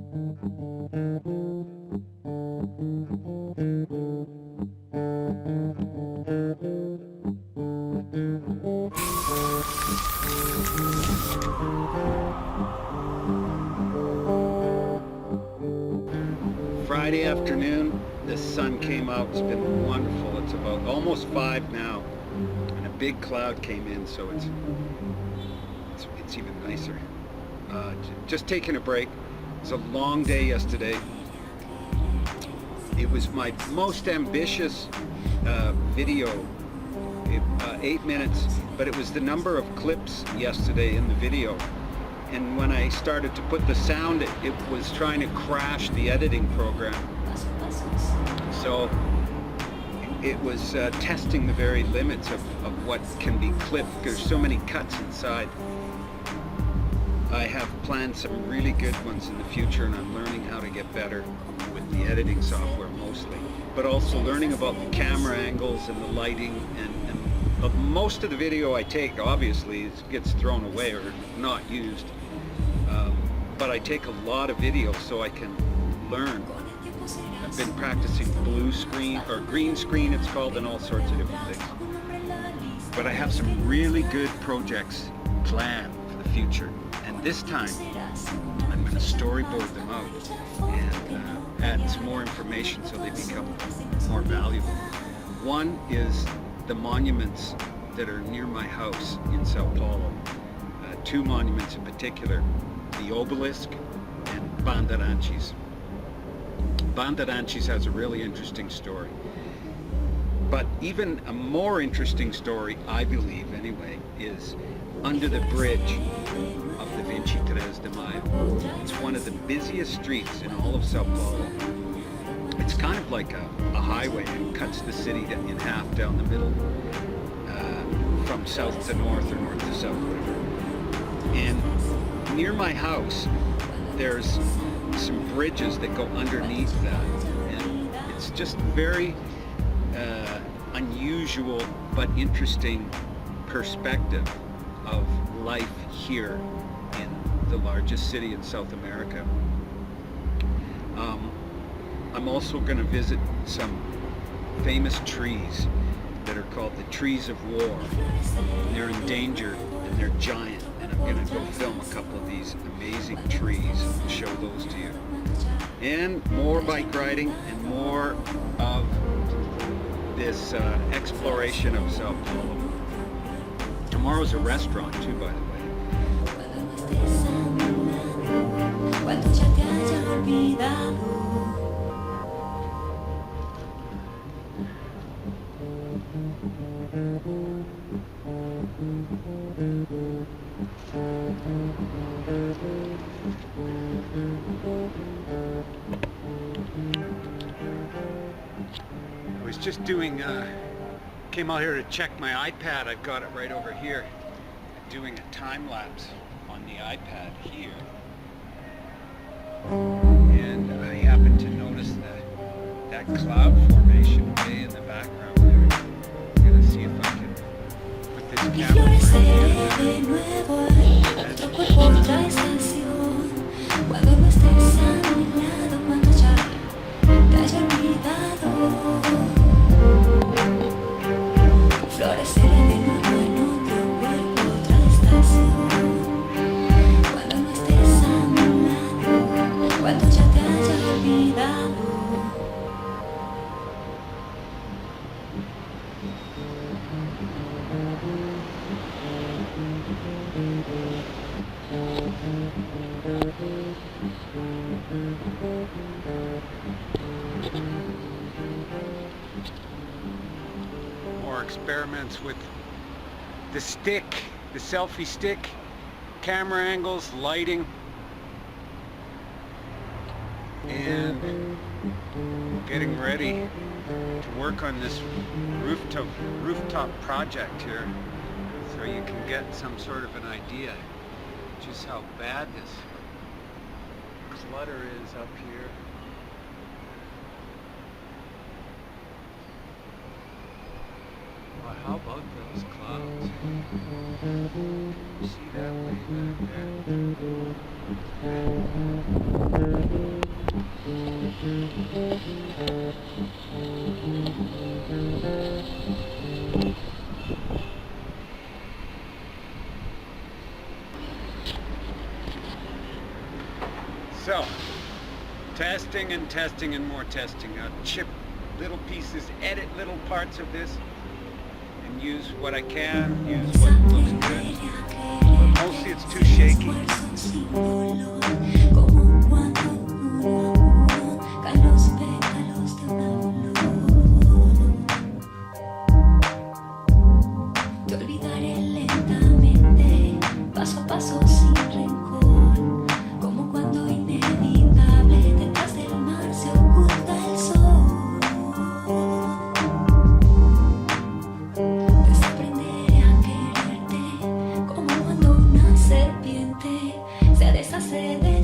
Friday afternoon, the sun came out. It's been wonderful. It's about almost 5 now, and a big cloud came in, so it's even nicer. Just taking a break. It was a long day yesterday. It was my most ambitious video, 8 minutes, but it was the number of clips yesterday in the video. And when I started to put the sound, it was trying to crash the editing program. So it was testing the very limits of what can be clipped. There's so many cuts inside. I have planned some really good ones in the future, and I'm learning how to get better with the editing software mostly, but also learning about the camera angles and the lighting, and most of the video I take obviously gets thrown away or not used. But I take a lot of video so I can learn. I've been practicing blue screen, or green screen it's called, and all sorts of different things. But I have some really good projects planned for the future. And this time, I'm going to storyboard them out and add some more information so they become more valuable. One is the monuments that are near my house in Sao Paulo. 2 monuments in particular. The obelisk and Bandeirantes. Bandeirantes has a really interesting story. But even a more interesting story, I believe anyway, is under the bridge of the 23 de Maio. It's one of the busiest streets in all of Sao Paulo. It's kind of like a highway. It cuts the city in half down the middle, from south to north or north to south, whatever. And near my house, there's some bridges that go underneath that, and it's just very unusual but interesting perspective of life here in the largest city in South America. I'm also going to visit some famous trees that are called the trees of war. They're endangered and they're giant, and I'm going to go film a couple of these amazing trees and show those to you. And more bike riding and more of this exploration of Sao Paulo. Tomorrow's a restaurant too, by the way. I was just doing, came out here to check my iPad. I've got it right over here. I'm doing a time lapse on the iPad here. And I happened to notice that cloud formation way in the background there. I'm gonna see if I can put this camera more experiments with the stick, the selfie stick, camera angles, lighting, and getting ready to work on this rooftop project here, so you can get some sort of an idea just how bad this clutter is up here. Well, how about those clouds? You see that way back there? So, testing and testing and more testing. I'll chip little pieces, edit little parts of this, and use what I can, use what looks good. But mostly it's too shaky. Te olvidaré lentamente, paso a paso sin rencor, como cuando inevitable detrás del mar se oculta el sol. Desaprenderé a quererte, como cuando una serpiente se deshace de